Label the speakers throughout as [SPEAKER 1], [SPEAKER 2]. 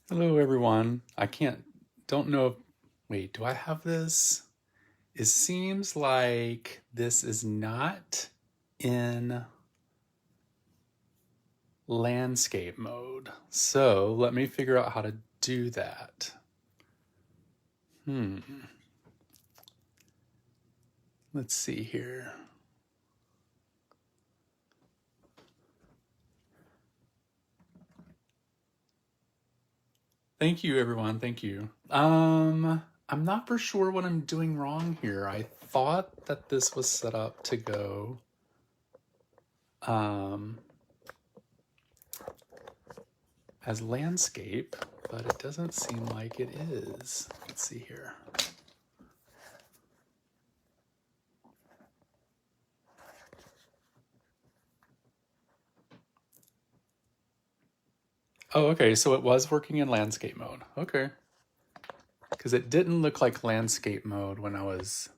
[SPEAKER 1] Hello, everyone. Don't know if, wait, do I have this? It seems like this is not in landscape mode. So let me figure out how to do that. Let's see here. Thank you, everyone. Thank you. I'm not for sure what I'm doing wrong here. I thought that this was set up to go as landscape, but it doesn't seem like it is. Let's see here. Oh, okay, so it was working in landscape mode. Okay. Because it didn't look like landscape mode when I was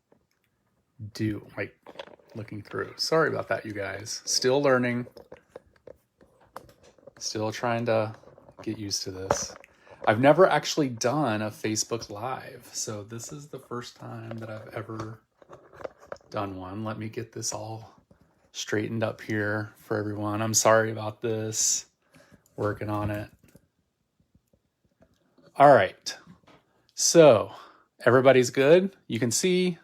[SPEAKER 1] looking through. Sorry about that, you guys. Still learning. Still trying to get used to this. I've never actually done a Facebook Live, so this is the first time that I've ever done one. Let me get this all straightened up here for everyone. I'm sorry about this. Working on it. All right. So everybody's good. You can see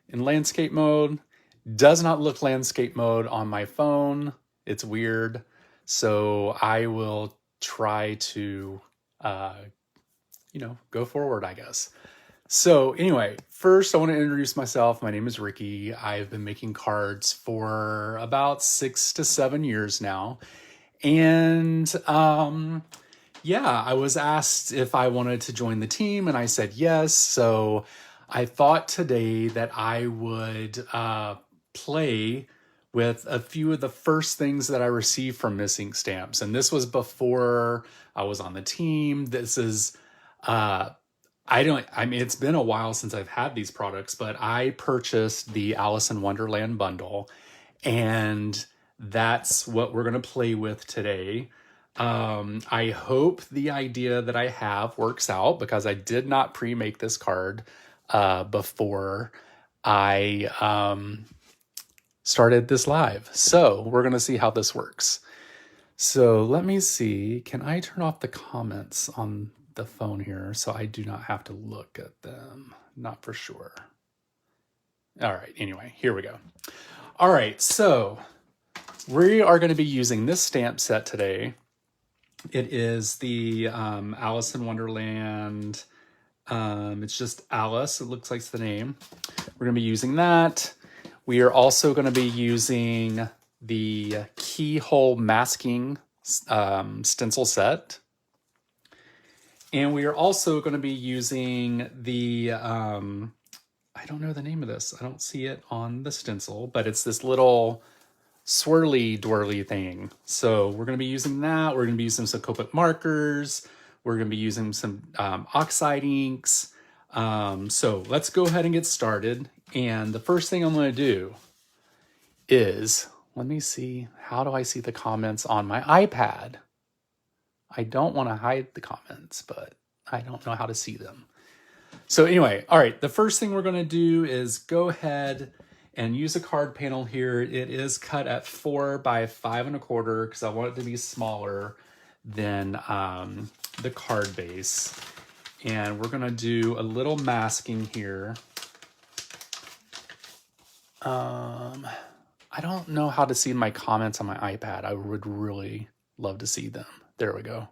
[SPEAKER 1] in landscape mode. Does not look landscape mode on my phone. It's weird. So I will try to, go forward, I guess. So anyway, first I want to introduce myself. My name is Ricky. I've been making cards for about 6 to 7 years now. And I was asked if I wanted to join the team, and I said yes. So I thought today that I would play with a few of the first things that I received from Missing Stamps. And this was before I was on the team. This is, it's been a while since I've had these products, but I purchased the Alice in Wonderland bundle, and that's what we're going to play with today. I hope the idea that I have works out, because I did not pre-make this card before I started this live. So we're going to see how this works. So let me see. Can I turn off the comments on the phone here so I do not have to look at them? Not for sure. All right. Anyway, here we go. All right. So we are going to be using this stamp set today. It is the Alice in Wonderland. It's just Alice. It looks like it's the name. We're going to be using that. We are also going to be using the Keyhole masking stencil set. And we are also going to be using the, I don't know the name of this. I don't see it on the stencil, but it's this little swirly twirly thing. So we're going to be using that. We're going to be using some Copic markers. We're going to be using some oxide inks. So let's go ahead and get started. And the first thing I'm going to do is, let me see, how do I see the comments on my iPad? I don't want to hide the comments, but I don't know how to see them. So anyway, all right, the first thing we're going to do is go ahead and use a card panel here. It is cut at 4 by 5 1/4 because I want it to be smaller than the card base. And we're going to do a little masking here. I don't know how to see my comments on my iPad. I would really love to see them. There we go.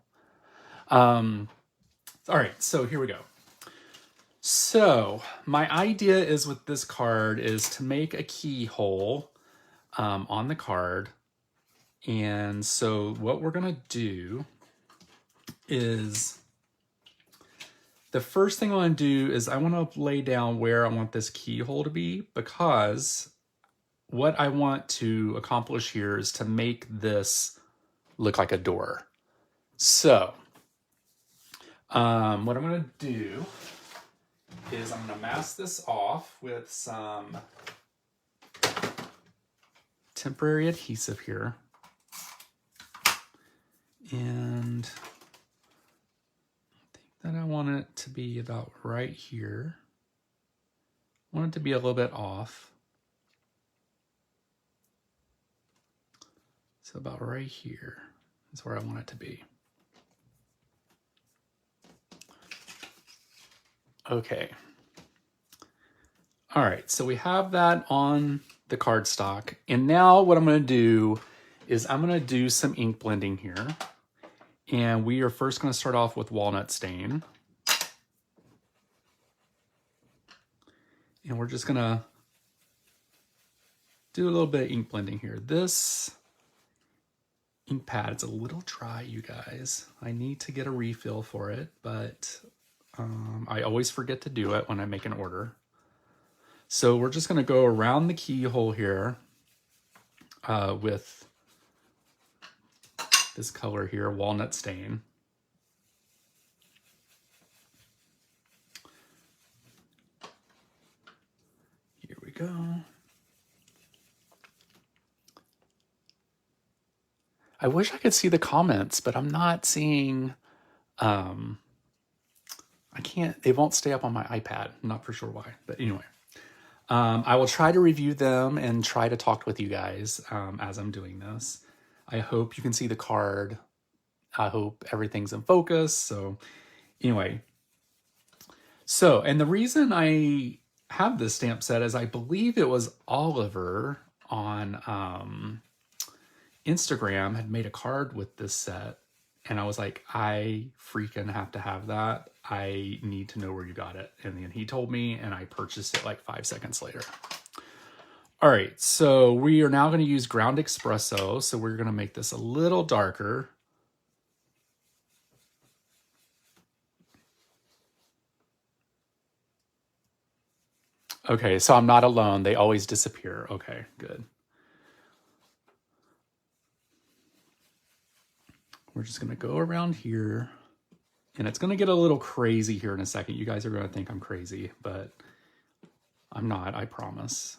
[SPEAKER 1] All right, so here we go. So my idea is with this card is to make a keyhole on the card. And so what we're going to do is, the first thing I want to do is I want to lay down where I want this keyhole to be, because what I want to accomplish here is to make this look like a door. So what I'm going to do is I'm going to mask this off with some temporary adhesive here. And Then I want it to be about right here. I want it to be a little bit off. So about right here is where I want it to be. Okay. All right, so we have that on the cardstock. And now what I'm gonna do is I'm gonna do some ink blending here. And we are first gonna start off with walnut stain. And we're just gonna do a little bit of ink blending here. This ink pad is a little dry, you guys. I need to get a refill for it, but I always forget to do it when I make an order. So we're just gonna go around the keyhole here with this color here, walnut stain. Here we go. I wish I could see the comments, but I'm not seeing, I can't, they won't stay up on my iPad. I'm not for sure why, but anyway. I will try to review them and try to talk with you guys as I'm doing this. I hope you can see the card. I hope everything's in focus. So anyway, so, and the reason I have this stamp set is I believe it was Oliver on Instagram had made a card with this set. And I was like, I freaking have to have that. I need to know where you got it. And then he told me and I purchased it like 5 seconds later. All right, so we are now gonna use ground espresso. So we're gonna make this a little darker. Okay, so I'm not alone. They always disappear. Okay, good. We're just gonna go around here. And it's gonna get a little crazy here in a second. You guys are gonna think I'm crazy, but I'm not, I promise.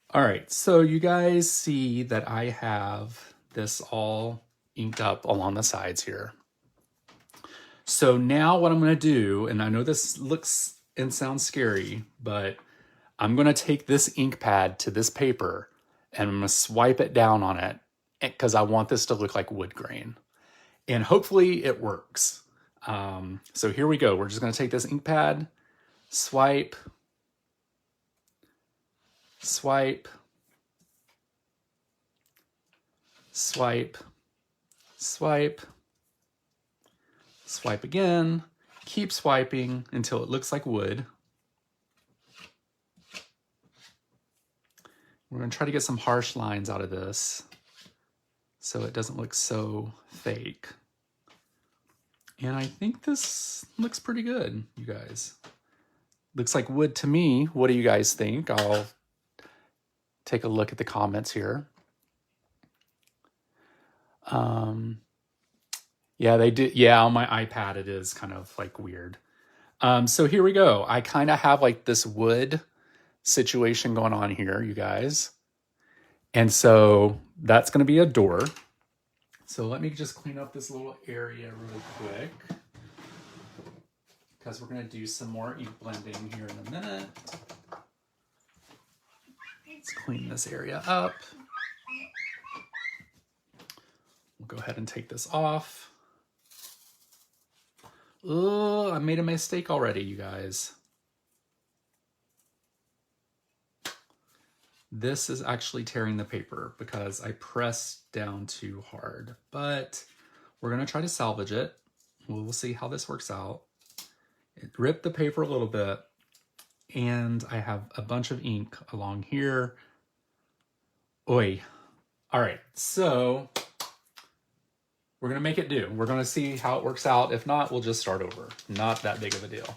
[SPEAKER 1] All right, so you guys see that I have this all inked up along the sides here. So now what I'm gonna do, and I know this looks and sounds scary, but I'm gonna take this ink pad to this paper and I'm gonna swipe it down on it because I want this to look like wood grain. And hopefully it works. So here we go. We're just gonna take this ink pad, swipe, swipe, swipe, swipe, swipe again, keep swiping until it looks like wood. We're gonna try to get some harsh lines out of this so it doesn't look so fake. And I think this looks pretty good, you guys. Looks like wood to me. What do you guys think? I'll take a look at the comments here. Yeah, they did. Yeah, on my iPad, it is kind of like weird. So here we go. I kind of have like this wood situation going on here, you guys. And so that's going to be a door. So let me just clean up this little area really quick because we're going to do some more ink blending here in a minute. Let's clean this area up. We'll go ahead and take this off. Oh, I made a mistake already, you guys. This is actually tearing the paper because I pressed down too hard, but we're gonna try to salvage it. We'll see how this works out. It ripped the paper a little bit and I have a bunch of ink along here. Oi. All right, so we're gonna make it do. We're gonna see how it works out. If not, we'll just start over. Not that big of a deal.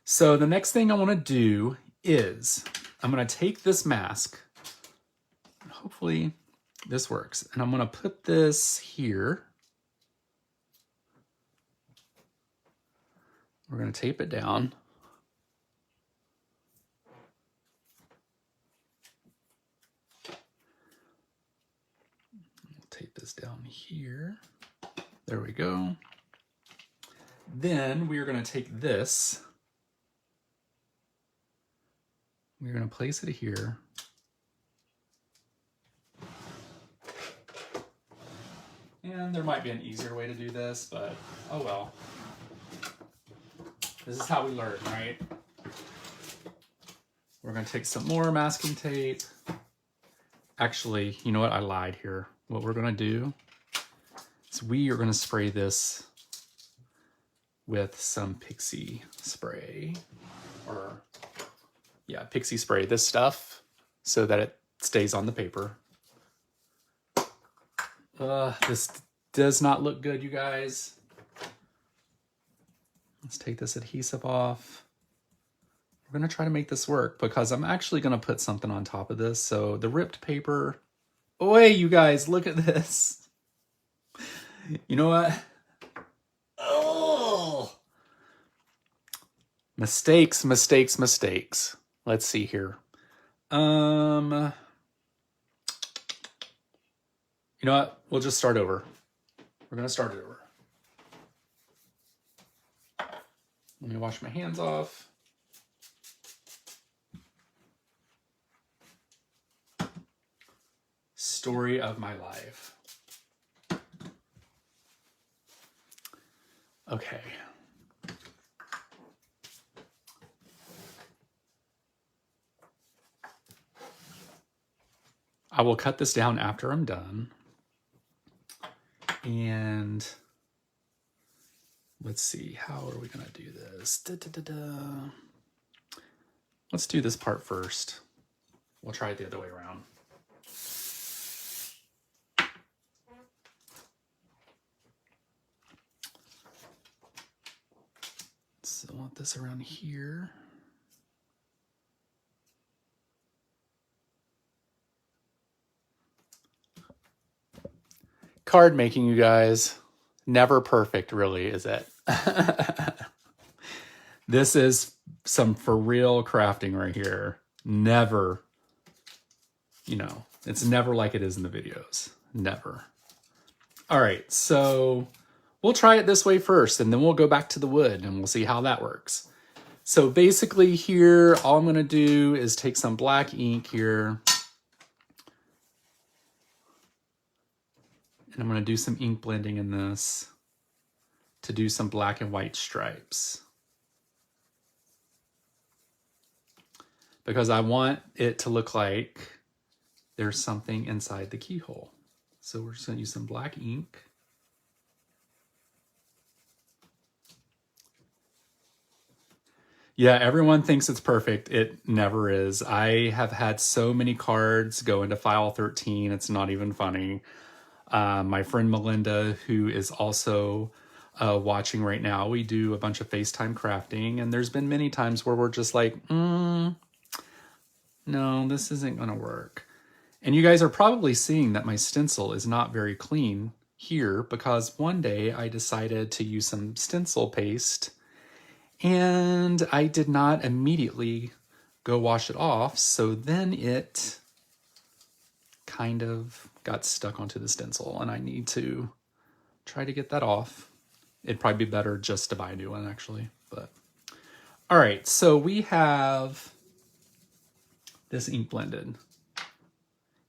[SPEAKER 1] So the next thing I wanna do is I'm gonna take this mask, hopefully this works, and I'm gonna put this here. We're gonna tape it down. We'll tape this down here. There we go. Then we are going to take this. We're going to place it here. And there might be an easier way to do this, but oh well. This is how we learn, right? We're going to take some more masking tape. Actually, you know what? I lied here. What we're going to do is we are going to spray this with some pixie spray. Or, yeah, pixie spray this stuff so that it stays on the paper. This does not look good, you guys. Let's take this adhesive off. We're going to try to make this work because I'm actually going to put something on top of this. So the ripped paper. Oh, hey, you guys, look at this. You know what? Oh! Mistakes, mistakes, mistakes. Let's see here. You know what? We'll just start over. We're going to start it over. Let me wash my hands off. Story of my life. Okay. I will cut this down after I'm done. And let's see, how are we going to do this? Let's do this part first. We'll try it the other way around. So I want this around here. Card making, you guys. Never perfect, really, is it? This is some for real crafting right here. Never, you know, it's never like it is in the videos. Never. All right, so we'll try it this way first, and then we'll go back to the wood, and we'll see how that works. So basically here, all I'm going to do is take some black ink here. And I'm going to do some ink blending in this to do some black and white stripes. Because I want it to look like there's something inside the keyhole. So we're just going to use some black ink. Yeah, everyone thinks it's perfect. It never is. I have had so many cards go into file 13. It's not even funny. My friend Melinda, who is also watching right now, we do a bunch of FaceTime crafting, and there's been many times where we're just like, no, this isn't going to work. And you guys are probably seeing that my stencil is not very clean here because one day I decided to use some stencil paste and I did not immediately go wash it off. So then it kind of got stuck onto the stencil and I need to try to get that off. It'd probably be better just to buy a new one actually, but all right. So we have this ink blended.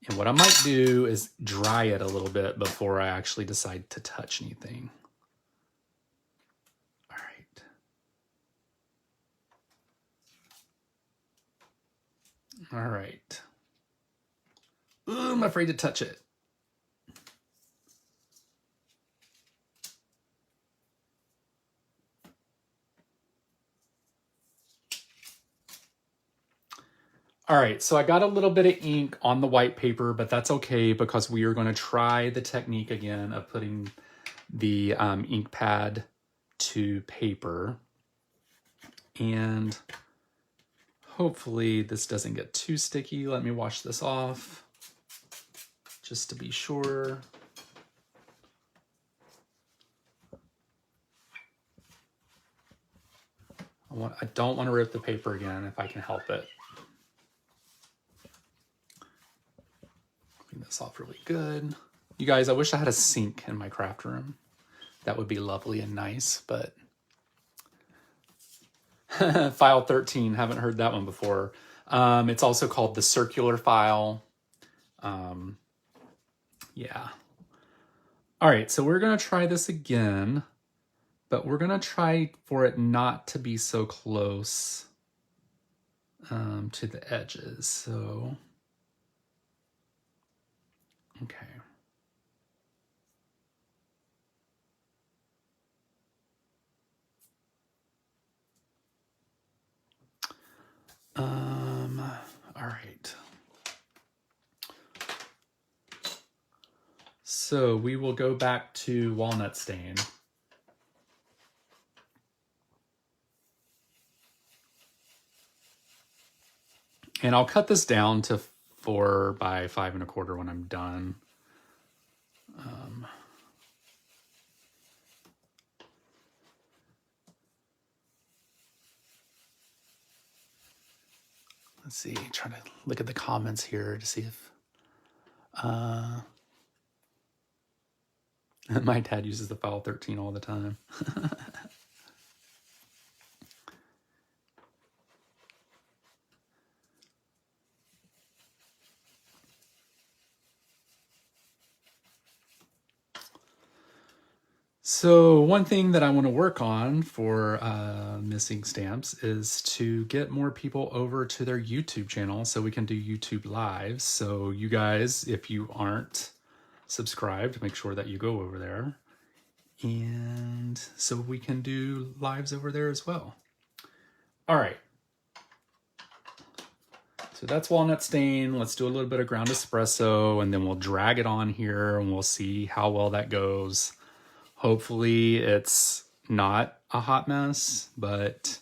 [SPEAKER 1] And what I might do is dry it a little bit before I actually decide to touch anything. All right. All right. Ooh, I'm afraid to touch it. All right, so I got a little bit of ink on the white paper, but that's okay because we are going to try the technique again of putting the ink pad to paper. And hopefully this doesn't get too sticky. Let me wash this off just to be sure. I don't want to rip the paper again if I can help it. Clean this off really good. You guys, I wish I had a sink in my craft room. that would be lovely and nice, but file 13, haven't heard that one before. It's also called the circular file. Yeah. All right, so we're gonna try this again, but we're gonna try for it not to be so close to the edges. So, okay. All right. So we will go back to walnut stain. And I'll cut this down to 4 by 5 1/4 when I'm done. Let's see, trying to look at the comments here to see if my dad uses the file 13 all the time. So one thing that I want to work on for missing stamps is to get more people over to their YouTube channel so we can do YouTube lives. So you guys, if you aren't subscribed, make sure that you go over there. And so we can do lives over there as well. All right. So that's walnut stain. Let's do a little bit of ground espresso and then we'll drag it on here and we'll see how well that goes. Hopefully it's not a hot mess, but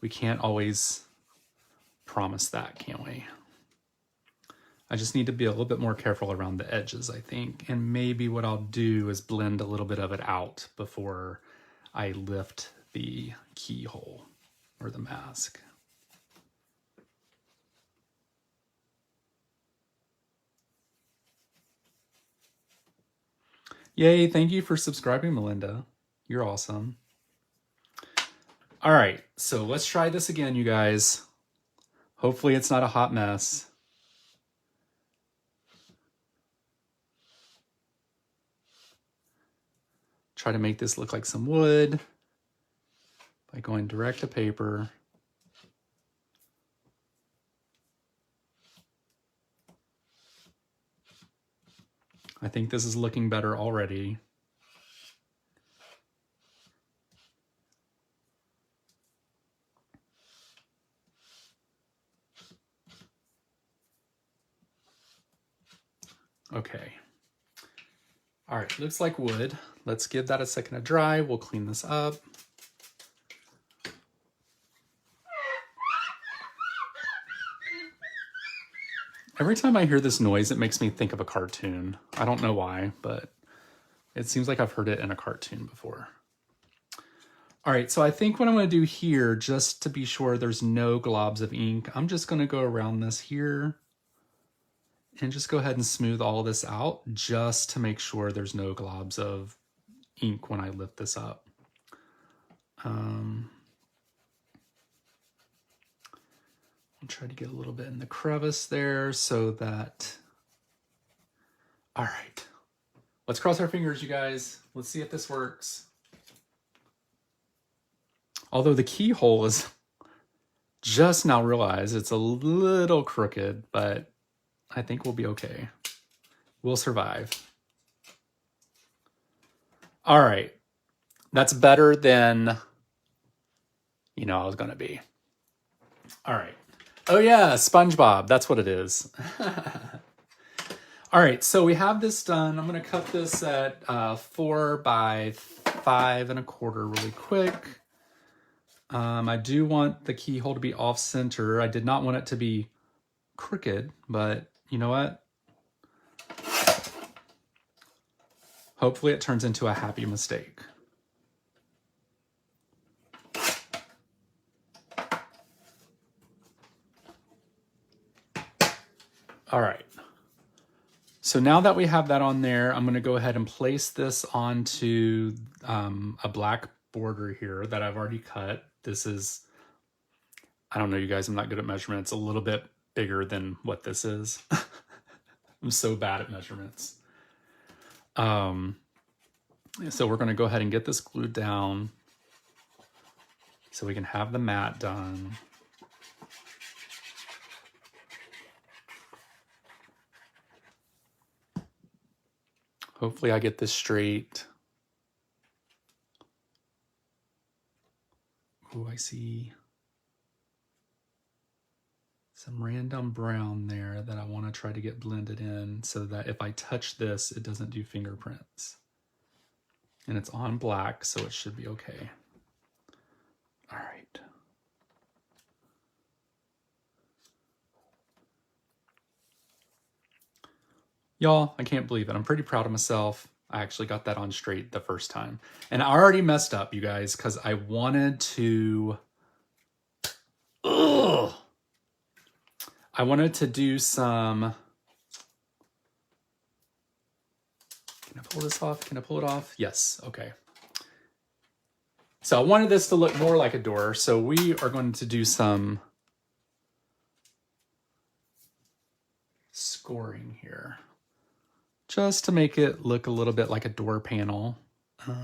[SPEAKER 1] we can't always promise that, can we? I just need to be a little bit more careful around the edges, I think. And maybe what I'll do is blend a little bit of it out before I lift the keyhole or the mask. Yay, thank you for subscribing, Melinda. You're awesome. All right, so let's try this again, you guys. Hopefully it's not a hot mess. Try to make this look like some wood by going direct to paper. I think this is looking better already. Okay. All right, looks like wood. Let's give that a second to dry. We'll clean this up. Every time I hear this noise, it makes me think of a cartoon. I don't know why, but it seems like I've heard it in a cartoon before. All right, so I think what I'm going to do here, just to be sure there's no globs of ink, I'm just going to go around this here and just go ahead and smooth all this out just to make sure there's no globs of ink when I lift this up. I'll try to get a little bit in the crevice there so that, all right, let's cross our fingers, you guys. Let's see if this works. Although the keyhole is just now realized it's a little crooked, but I think we'll be okay. We'll survive. All right. That's better than, you know, I was going to be. All right. Oh yeah, SpongeBob. That's what it is. All right. So we have this done. I'm going to cut this at 4 by 5 1/4 really quick. I do want the keyhole to be off center. I did not want it to be crooked, but you know what? Hopefully it turns into a happy mistake. All right. So now that we have that on there, I'm going to go ahead and place this onto a black border here that I've already cut. This is, I don't know, you guys, I'm not good at measurements. A little bit bigger than what this is. I'm so bad at measurements. So we're going to go ahead and get this glued down so we can have the mat done. Hopefully I get this straight. Oh, I see some random brown there that I want to try to get blended in so that if I touch this, it doesn't do fingerprints. And it's on black, so it should be okay. All right. Y'all, I can't believe it. I'm pretty proud of myself. I actually got that on straight the first time. And I already messed up, you guys, because I wanted to... Ugh! I wanted to do some... Can I pull this off? Can I pull it off? Yes, okay. So I wanted this to look more like a door, so we are going to do some scoring here, just to make it look a little bit like a door panel. I'll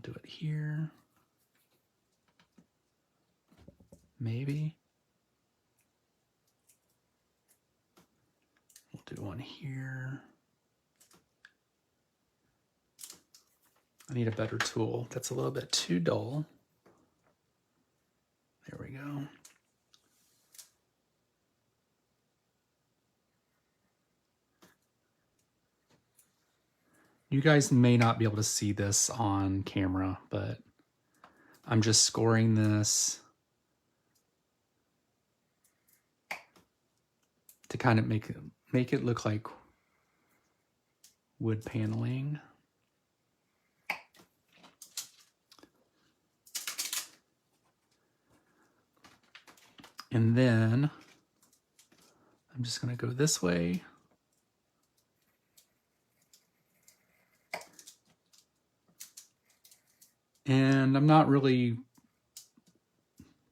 [SPEAKER 1] do it here. Maybe. We'll do one here. I need a better tool. That's a little bit too dull. There we go. You guys may not be able to see this on camera, but I'm just scoring this to kind of make it look like wood paneling. And then I'm just going to go this way. And I'm not really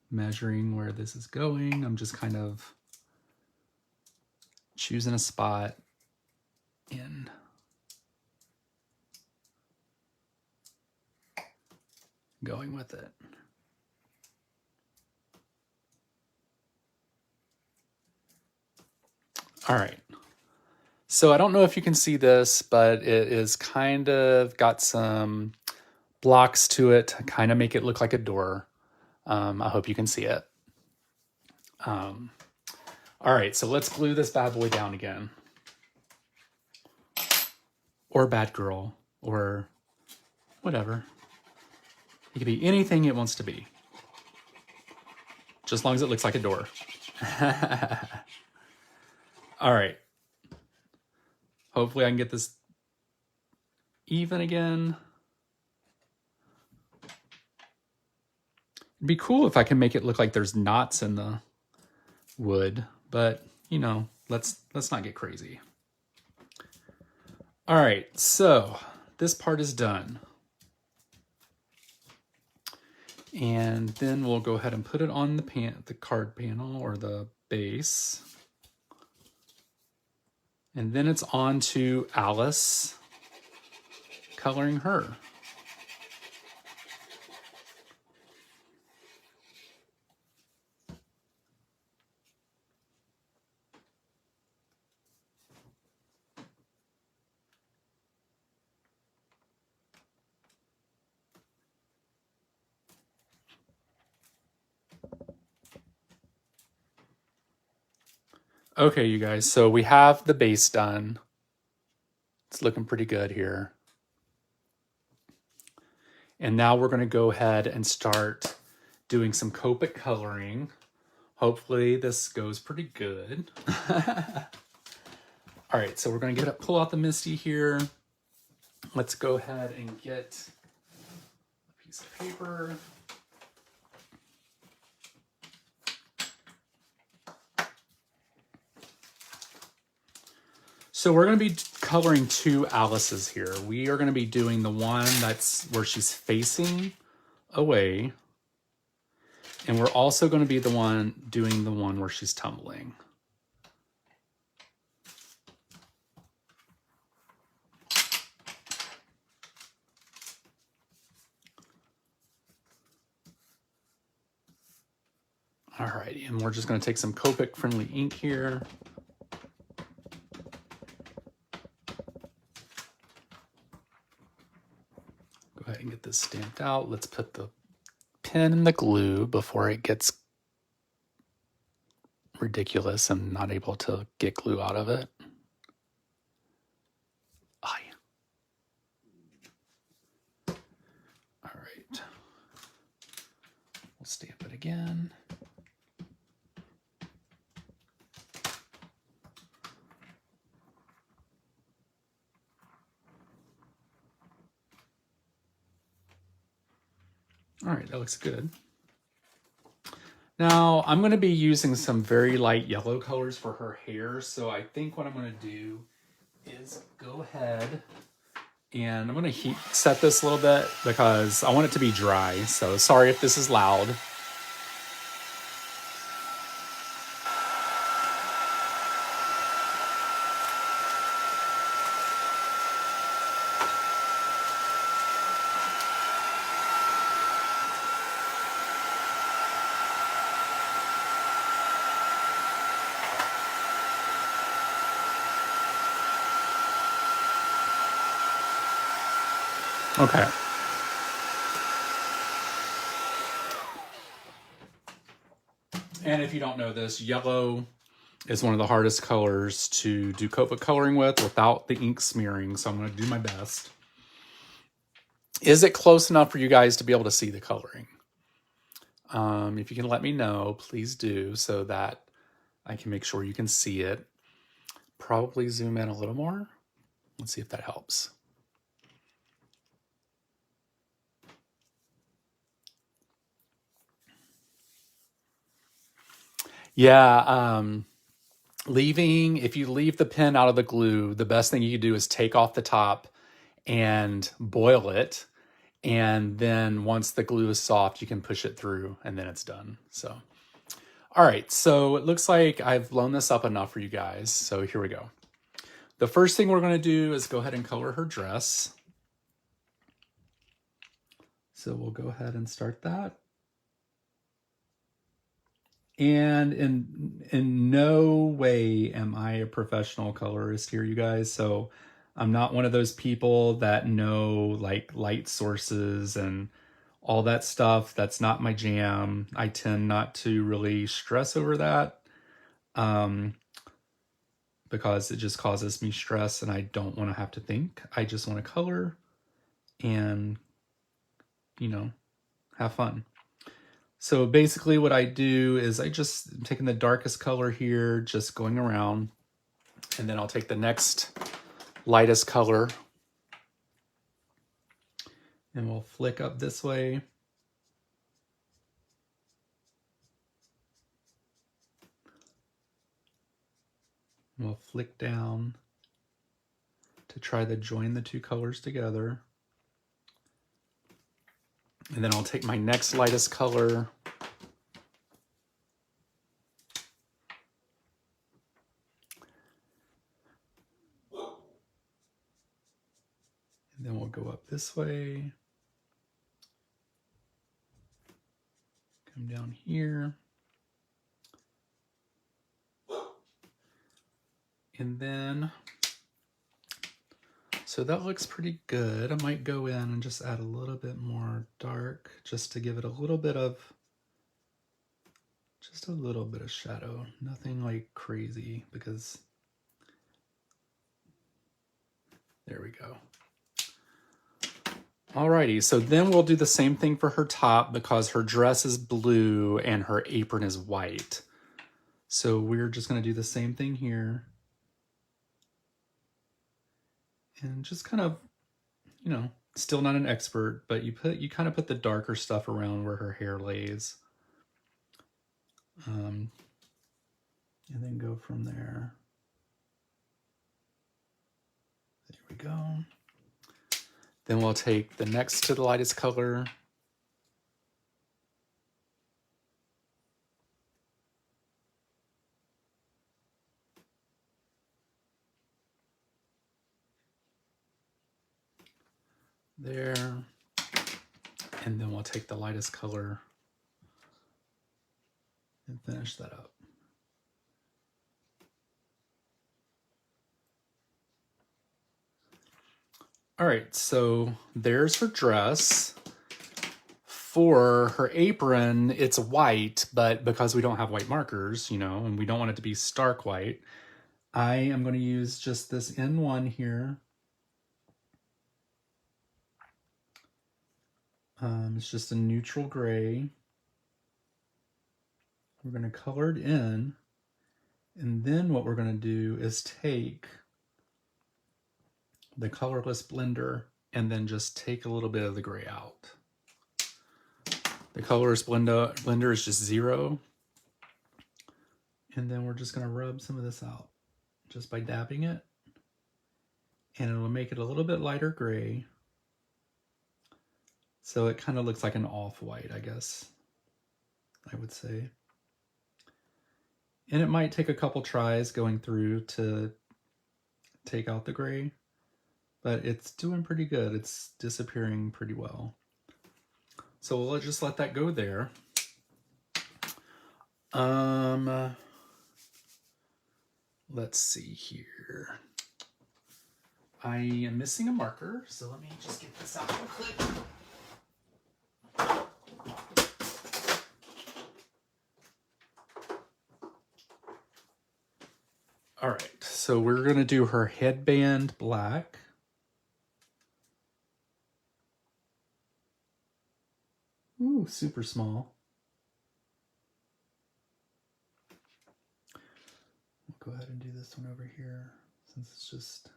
[SPEAKER 1] measuring where this is going. I'm just kind of choosing a spot and going with it. All right. So I don't know if you can see this, but it is kind of got some blocks to it to kind of make it look like a door. I hope you can see it. All right, so let's glue this bad boy down again. Or bad girl, or whatever. It could be anything it wants to be. Just as long as it looks like a door. All right. Hopefully I can get this even again. It'd be cool if I can make it look like there's knots in the wood, but you know, let's not get crazy. All right, so this part is done. And then we'll go ahead and put it on the card panel or the base. And then it's on to Alice coloring her. Okay, you guys, so we have the base done. It's looking pretty good here. And now we're going to go ahead and start doing some Copic coloring. Hopefully this goes pretty good. All right, so we're going to pull out the Misty here. Let's go ahead and get a piece of paper. So we're going to be coloring two Alices here. We are going to be doing the one that's where she's facing away. And we're also going to be doing the one where she's tumbling. Alrighty, and we're just going to take some Copic friendly ink here. Go ahead and get this stamped out. Let's put the pen in the glue before it gets ridiculous and not able to get glue out of it. Aye. All right. We'll stamp it again. All right, that looks good. Now, I'm going to be using some very light yellow colors for her hair, so I think what I'm going to do is go ahead and I'm going to set this a little bit because I want it to be dry, so sorry if this is loud. Okay. And if you don't know this, yellow is one of the hardest colors to do Copic coloring with without the ink smearing, so I'm going to do my best. Is it close enough for you guys to be able to see the coloring? If you can let me know, please do, so that I can make sure you can see it. Probably zoom in a little more. Let's see if that helps. Yeah, if you leave the pen out of the glue, the best thing you can do is take off the top and boil it. And then once the glue is soft, you can push it through and then it's done. So, all right, so it looks like I've blown this up enough for you guys. So here we go. The first thing we're going to do is go ahead and color her dress. So we'll go ahead and start that. And in no way am I a professional colorist here, you guys. So I'm not one of those people that know like light sources and all that stuff. That's not my jam. I tend not to really stress over that because it just causes me stress and I don't want to have to think. I just want to color and, you know, have fun. So basically what I do is I'm taking the darkest color here, just going around, and then I'll take the next lightest color and we'll flick up this way. And we'll flick down to try to join the two colors together. And then I'll take my next lightest color and then we'll go up this way, come down here, and then, so that looks pretty good. I might go in and just add a little bit more dark just to give it a little bit of, just a little bit of shadow. Nothing like crazy because, there we go. Alrighty, so then we'll do the same thing for her top because her dress is blue and her apron is white. So we're just going to do the same thing here. And just kind of, you know, still not an expert, but you kind of put the darker stuff around where her hair lays. And then go from there. go. Then we'll take the next to the lightest color. There. And then we'll take the lightest color and finish that up. All right, so there's her dress. For her apron, it's white, but because we don't have white markers, you know, and we don't want it to be stark white, I am going to use just this N1 here. It's just a neutral gray. We're going to color it in, and then what we're going to do is take the colorless blender and then just take a little bit of the gray out. The colorless blender is just 0. And then we're just going to rub some of this out just by dabbing it. And it'll make it a little bit lighter gray. So it kind of looks like an off-white, I guess, I would say. And it might take a couple tries going through to take out the gray, but it's doing pretty good. It's disappearing pretty well. So we'll just let that go there. Let's see here. I am missing a marker, so let me just get this out real quick. All right, so we're going to do her headband black. Ooh, super small. I'll go ahead and do this one over here since it's just...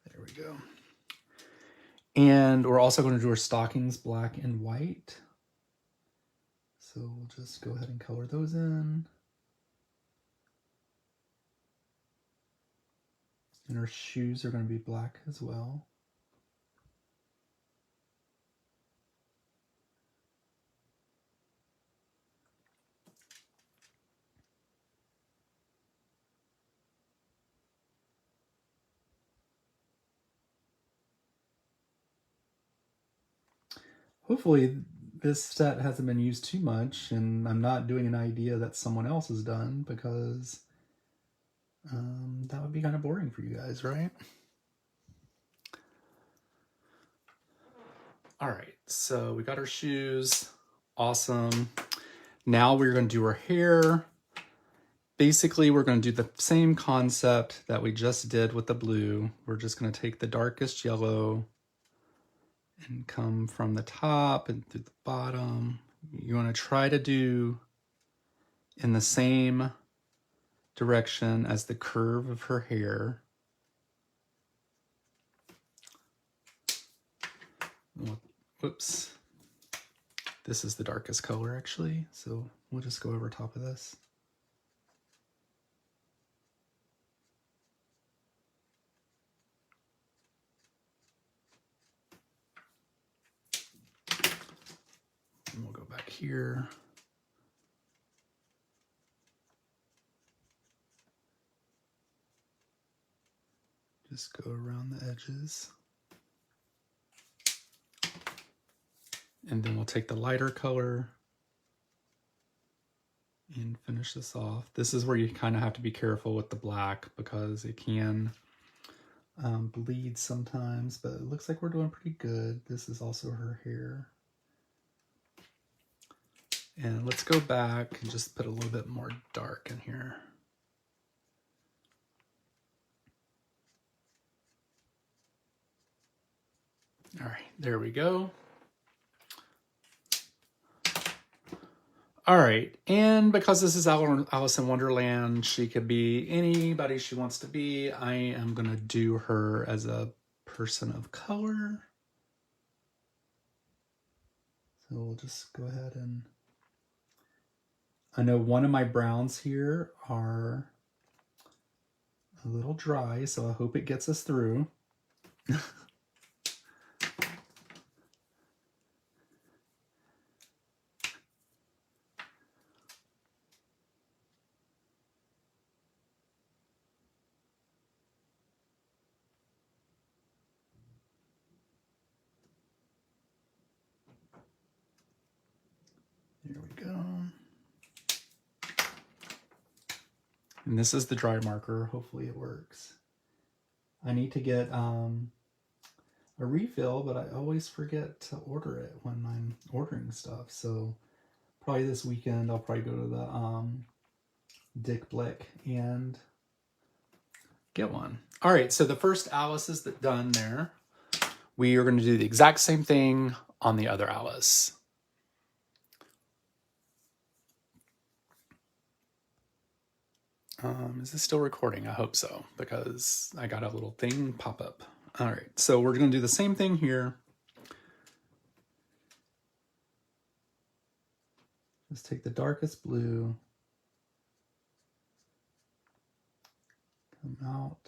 [SPEAKER 1] There we go. And we're also going to do her stockings black and white. So we'll just go ahead and color those in. And her shoes are going to be black as well. Hopefully this set hasn't been used too much and I'm not doing an idea that someone else has done, because that would be kind of boring for you guys, right? All right, so we got our shoes. Awesome. Now we're going to do her hair. Basically, we're going to do the same concept that we just did with the blue. We're just going to take the darkest yellow and come from the top and through the bottom. You want to try to do in the same direction as the curve of her hair. Whoops. This is the darkest color actually, so we'll just go over top of this. And we'll go back here. Just go around the edges. And then we'll take the lighter color and finish this off. This is where you kind of have to be careful with the black because it can bleed sometimes, but it looks like we're doing pretty good. This is also her hair. And let's go back and just put a little bit more dark in here. All right, there we go. All right, and because this is Alice in Wonderland, she could be anybody she wants to be. I am gonna do her as a person of color. So we'll just go ahead and I know one of my browns here are a little dry, so I hope it gets us through. There we go. And this is the dry marker. Hopefully it works. I need to get a refill, but I always forget to order it when I'm ordering stuff. So probably this weekend I'll probably go to the Dick Blick and get one. All right, so the first Alice is done there. We are going to do the exact same thing on the other Alice. Is this still recording? I hope so, because I got a little thing pop up. All right, so we're going to do the same thing here. Just take the darkest blue, come out.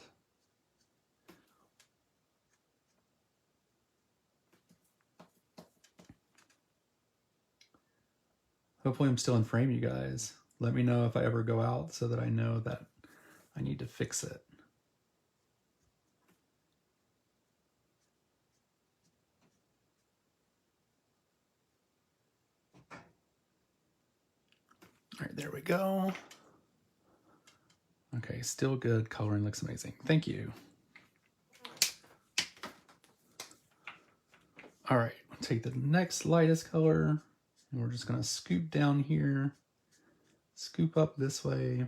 [SPEAKER 1] Hopefully I'm still in frame, you guys. Let me know if I ever go out so that I know that I need to fix it. All right, there we go. Okay, still good. Coloring looks amazing. Thank you. All right, take the next lightest color, and we're just gonna scoop down here, scoop up this way,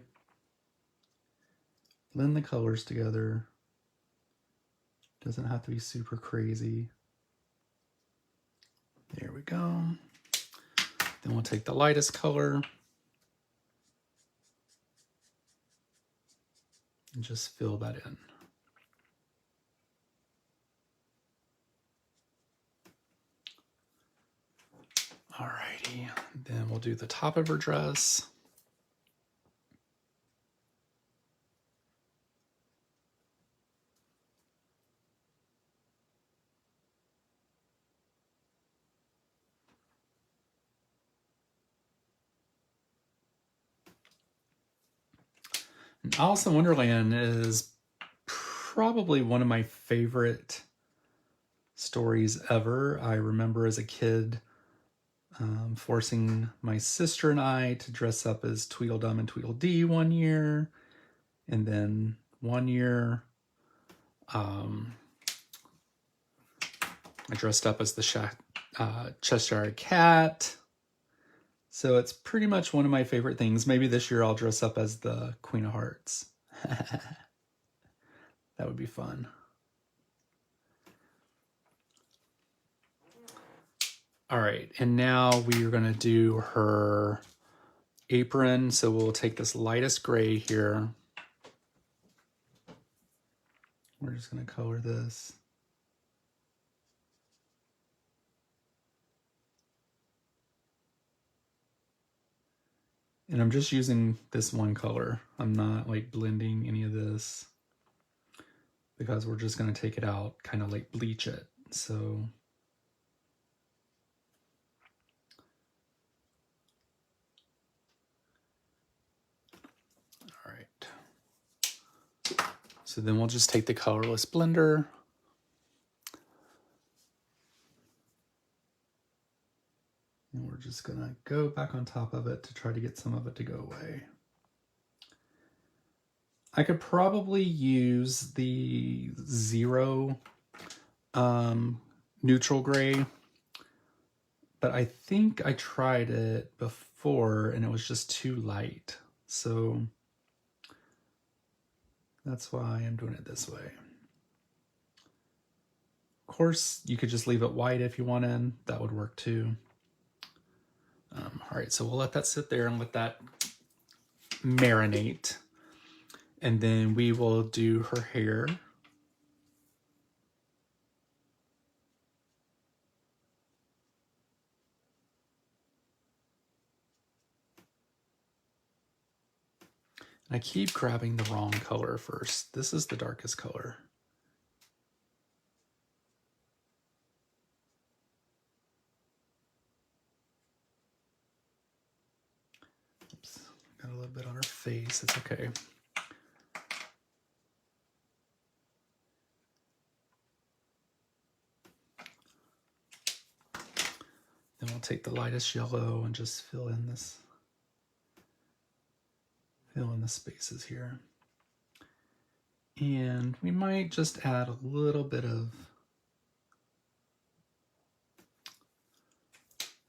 [SPEAKER 1] blend the colors together. Doesn't have to be super crazy. There we go. Then we'll take the lightest color and just fill that in. Alrighty, then we'll do the top of her dress. And Alice in Wonderland is probably one of my favorite stories ever. I remember as a kid forcing my sister and I to dress up as Tweedledum and Tweedledee one year. And then one year I dressed up as the Cheshire Cat. So it's pretty much one of my favorite things. Maybe this year I'll dress up as the Queen of Hearts. That would be fun. All right, and now we are going to do her apron. So we'll take this lightest gray here. We're just going to color this. And I'm just using this one color. I'm not like blending any of this because we're just going to take it out, kind of like bleach it. So all right. So then we'll just take the colorless blender. And we're just going to go back on top of it to try to get some of it to go away. I could probably use the 0 neutral gray, but I think I tried it before and it was just too light. So that's why I'm doing it this way. Of course, you could just leave it white if you wanted. That would work too. All right, so we'll let that sit there and let that marinate. And then we will do her hair. I keep grabbing the wrong color first. This is the darkest color. Oops, got a little bit on her face. It's okay. Then we'll take the lightest yellow and just fill in the spaces here. And we might just add a little bit of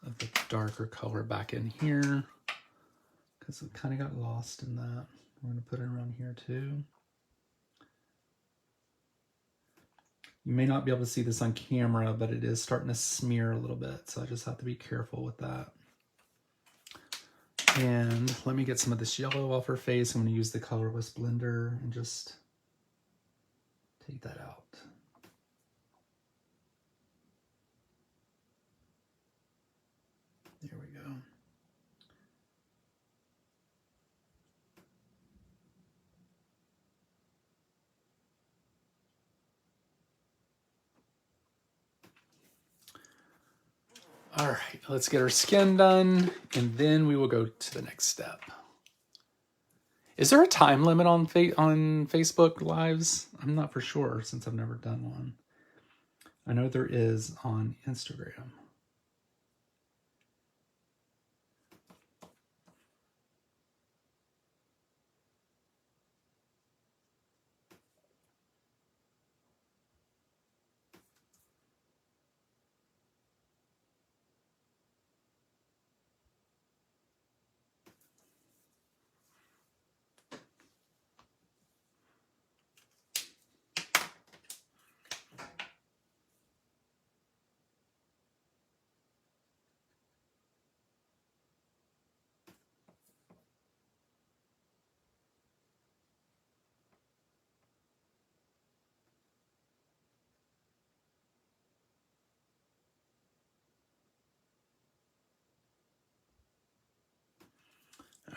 [SPEAKER 1] the darker color back in here because it kind of got lost in that. We're going to put it around here too. You may not be able to see this on camera, but it is starting to smear a little bit, so I just have to be careful with that. And let me get some of this yellow off her face. I'm going to use the colorless blender and just take that out. There we go. All right, let's get her skin done, and then we will go to the next step. Is there a time limit on Facebook Lives? I'm not for sure since I've never done one. I know there is on Instagram.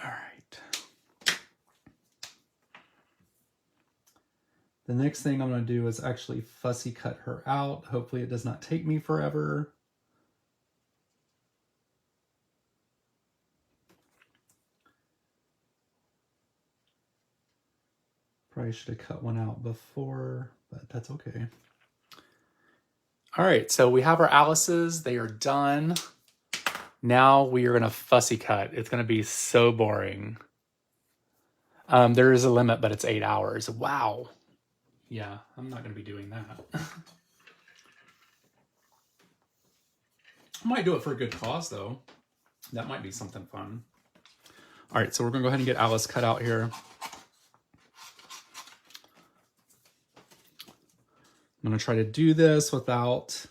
[SPEAKER 1] All right. The next thing I'm going to do is actually fussy cut her out. Hopefully it does not take me forever. Probably should have cut one out before, but that's okay. All right, so we have our Alice's. They are done. Now we are going to fussy cut. It's going to be so boring. There is a limit, but it's 8 hours. Wow. Yeah, I'm not going to be doing that. I might do it for a good cause, though. That might be something fun. All right, so we're going to go ahead and get Alice cut out here. I'm going to try to do this without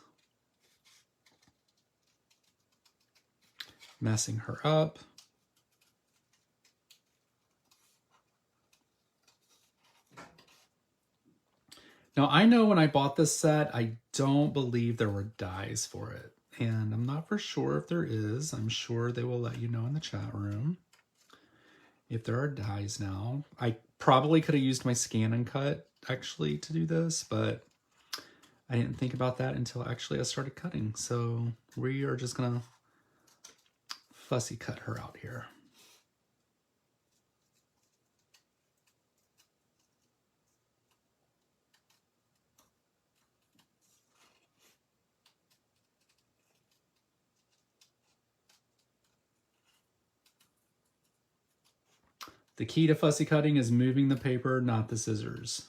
[SPEAKER 1] messing her up. Now, I know when I bought this set, I don't believe there were dies for it. And I'm not for sure if there is. I'm sure they will let you know in the chat room if there are dies now. I probably could have used my scan and cut, actually, to do this, but I didn't think about that until actually I started cutting. So we are just going to fussy cut her out here. The key to fussy cutting is moving the paper, not the scissors.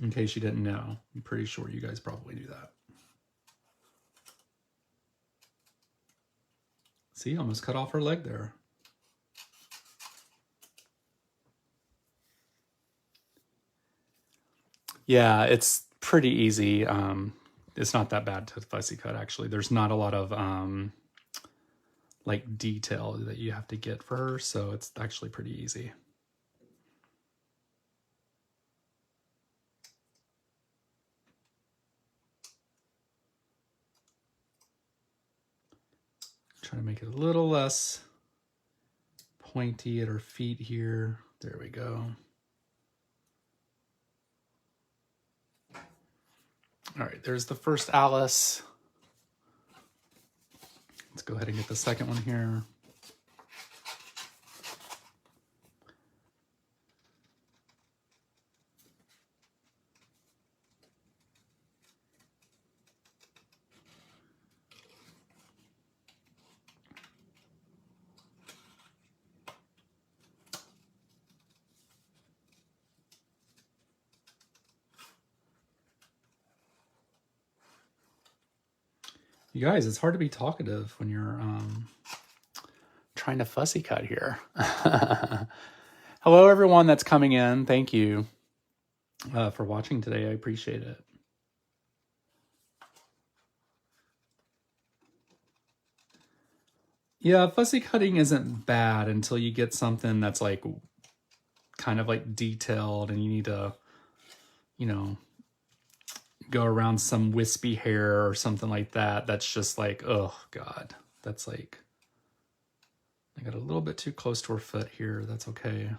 [SPEAKER 1] In case you didn't know, I'm pretty sure you guys probably knew that. See, almost cut off her leg there. Yeah, it's pretty easy. It's not that bad to fussy cut, actually. There's not a lot of like detail that you have to get for her, so it's actually pretty easy. Try to make it a little less pointy at her feet here. There we go. All right, there's the first Alice. Let's go ahead and get the second one here. You guys, it's hard to be talkative when you're trying to fussy cut here. Hello, everyone that's coming in. Thank you for watching today. I appreciate it. Yeah, fussy cutting isn't bad until you get something that's like kind of like detailed and you need to, you know, go around some wispy hair or something like that. That's just like, oh God, that's like, I got a little bit too close to her foot here. That's okay.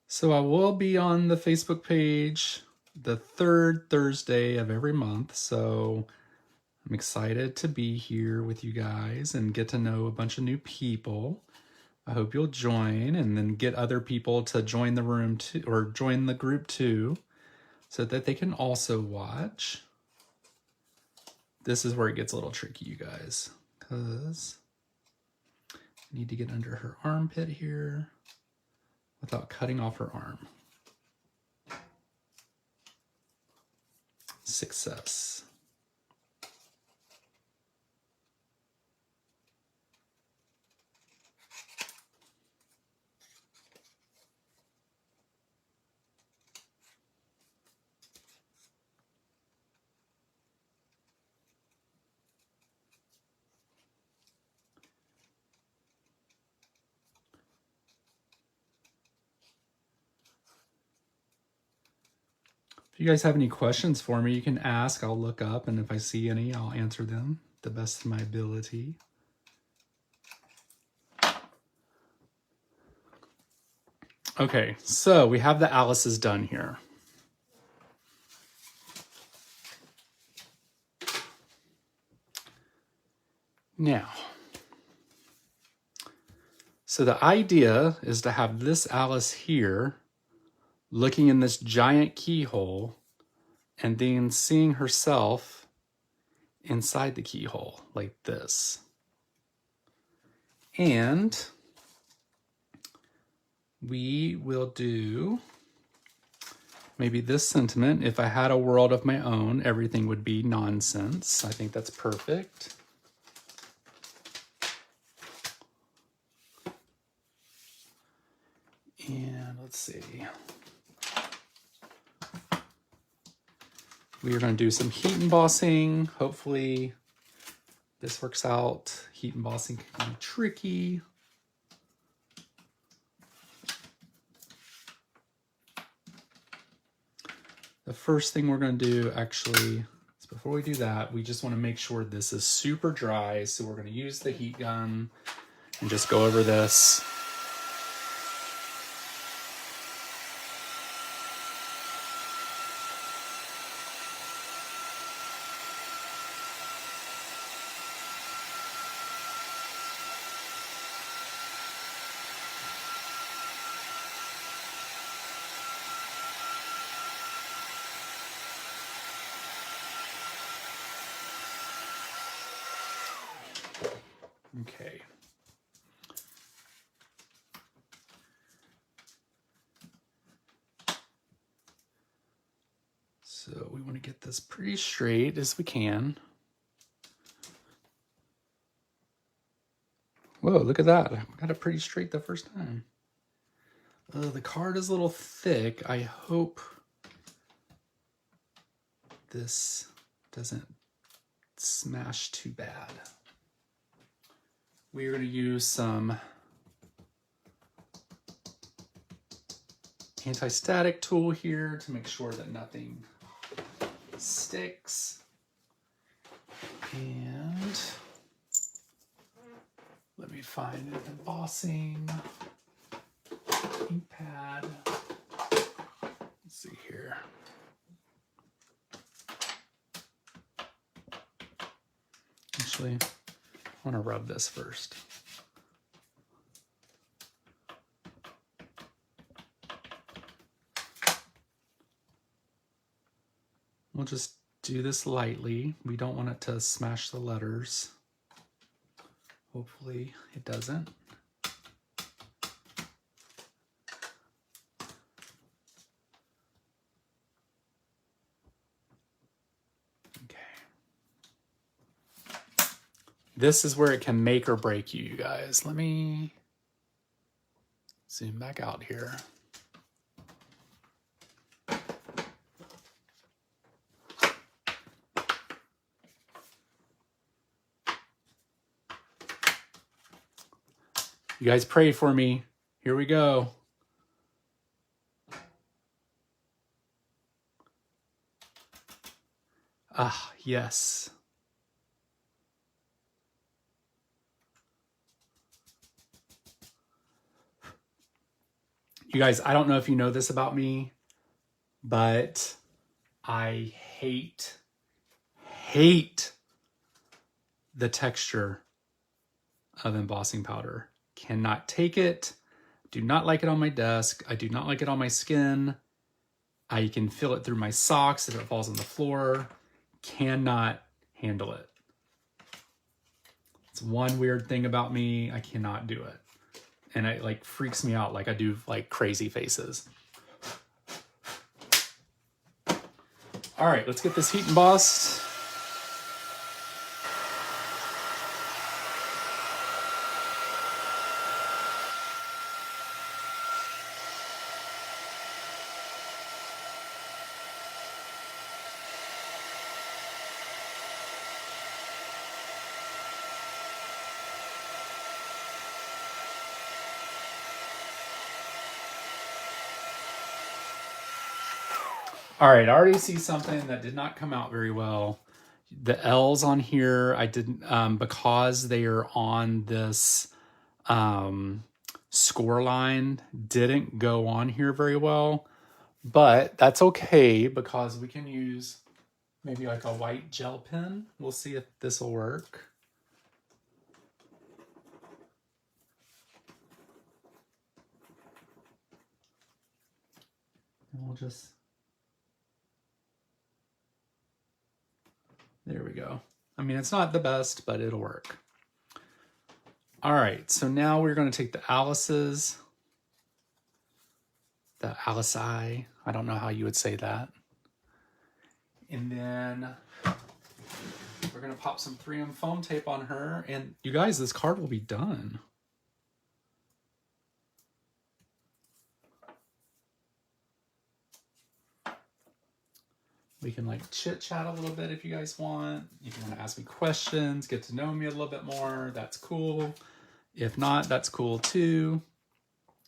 [SPEAKER 1] So I will be on the Facebook page the third Thursday of every month. So I'm excited to be here with you guys and get to know a bunch of new people. I hope you'll join and then get other people to join the room too, or join the group too, so that they can also watch. This is where it gets a little tricky, you guys, because I need to get under her armpit here without cutting off her arm. Success. If you guys have any questions for me, you can ask. I'll look up, and if I see any, I'll answer them the best of my ability. Okay, so we have the Alice's done here. Now, so the idea is to have this Alice here looking in this giant keyhole and then seeing herself inside the keyhole like this. And we will do maybe this sentiment. If I had a world of my own, everything would be nonsense. I think that's perfect. And let's see. We are going to do some heat embossing. Hopefully this works out. Heat embossing can be tricky. The first thing we're going to do actually is, before we do that, we just want to make sure this is super dry. So we're going to use the heat gun and just go over this. Okay. So we want to get this pretty straight as we can. Whoa, look at that. I got it pretty straight the first time. The card is a little thick. I hope this doesn't smash too bad. we're going to use some anti-static tool here to make sure that nothing sticks. And let me find an embossing ink pad. Let's see here. Actually, I want to rub this first. We'll just do this lightly. We don't want it to smash the letters. Hopefully it doesn't. Okay. This is where it can make or break you, you guys. Let me zoom back out here. You guys pray for me. Here we go. Ah, yes. You guys, I don't know if you know this about me, but I hate the texture of embossing powder. Cannot take it. Do not like it on my desk. I do not like it on my skin. I can feel it through my socks if it falls on the floor. Cannot handle it. It's one weird thing about me. I cannot do it. And it like freaks me out. Like I do like crazy faces. All right, let's get this heat embossed. All right, I already see something that did not come out very well. The L's on here, I didn't, because they are on this score line, didn't go on here very well. But that's okay because we can use maybe like a white gel pen. We'll see if this will work. And we'll just... There we go. I mean, it's not the best, but it'll work. All right, so now we're going to take the Alice's, the Alice I don't know how you would say that. And then we're going to pop some 3M foam tape on her. And you guys, this card will be done. We can like chit chat a little bit if you guys want. If you want to ask me questions, get to know me a little bit more, that's cool. If not, that's cool too.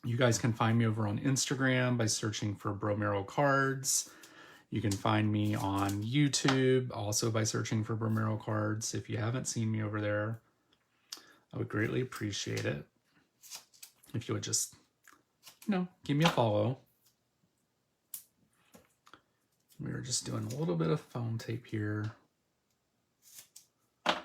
[SPEAKER 1] You guys can find me over on Instagram by searching for Bromero Cards. You can find me on YouTube also by searching for Bromero Cards. If you haven't seen me over there, I would greatly appreciate it if you would just, you know, give me a follow. We were just doing a little bit of foam tape here. Get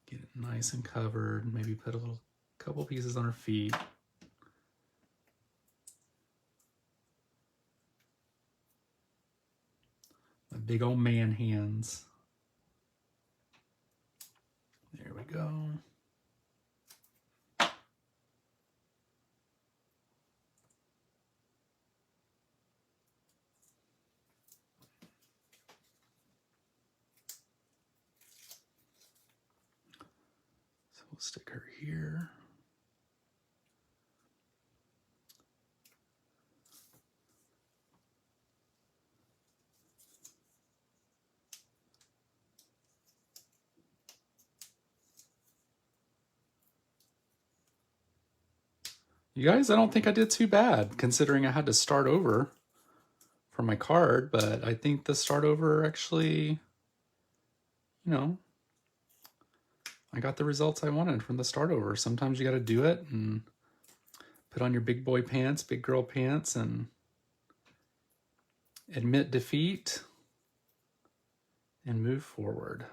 [SPEAKER 1] it nice and covered. Maybe put a couple pieces on her feet. My big old man hands. There we go. We'll stick her here. You guys, I don't think I did too bad considering I had to start over for my card, but I think the start over actually, you know, I got the results I wanted from the start over. Sometimes you got to do it and put on your big boy pants, big girl pants, and admit defeat and move forward.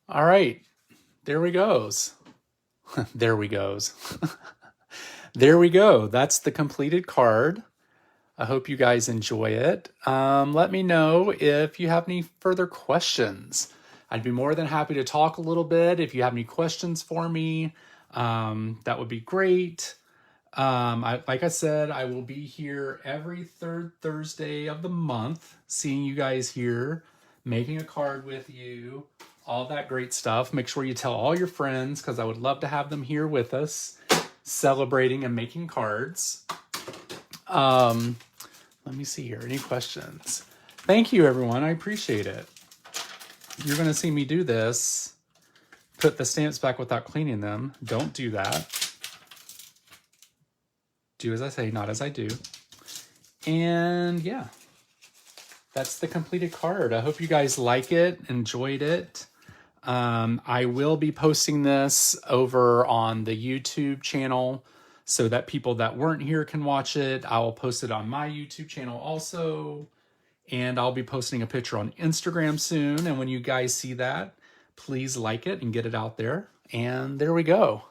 [SPEAKER 1] All right, there we goes. There we goes. There we go. That's the completed card. I hope you guys enjoy it. Let me know if you have any further questions. I'd be more than happy to talk a little bit. If you have any questions for me, that would be great. Like I said, I will be here every third Thursday of the month, seeing you guys here, making a card with you, all that great stuff. Make sure you tell all your friends because I would love to have them here with us, celebrating and making cards. Let me see here. Any questions? Thank you, everyone. I appreciate it. You're going to see me do this. Put the stamps back without cleaning them. Don't do that. Do as I say, not as I do. And yeah, that's the completed card. I hope you guys like it, enjoyed it. I will be posting this over on the YouTube channel so that people that weren't here can watch it. I will post it on my YouTube channel also. And I'll be posting a picture on Instagram soon. And when you guys see that, please like it and get it out there. And there we go.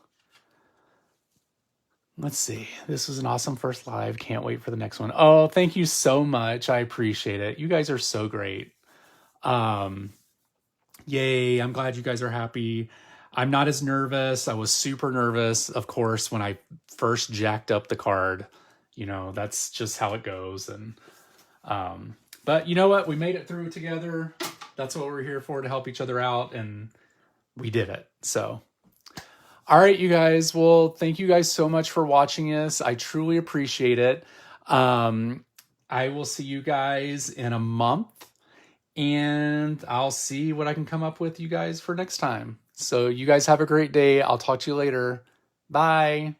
[SPEAKER 1] Let's see. This was an awesome first live. Can't wait for the next one. Oh, thank you so much. I appreciate it. You guys are so great. Yay. I'm glad you guys are happy. I'm not as nervous. I was super nervous, of course, when I first jacked up the card. You know, that's just how it goes. And, but you know what? We made it through together. That's what we're here for, to help each other out. And we did it. So, all right, you guys. Well, thank you guys so much for watching us. I truly appreciate it. I will see you guys in a month. And I'll see what I can come up with you guys for next time. So you guys have a great day. I'll talk to you later. Bye.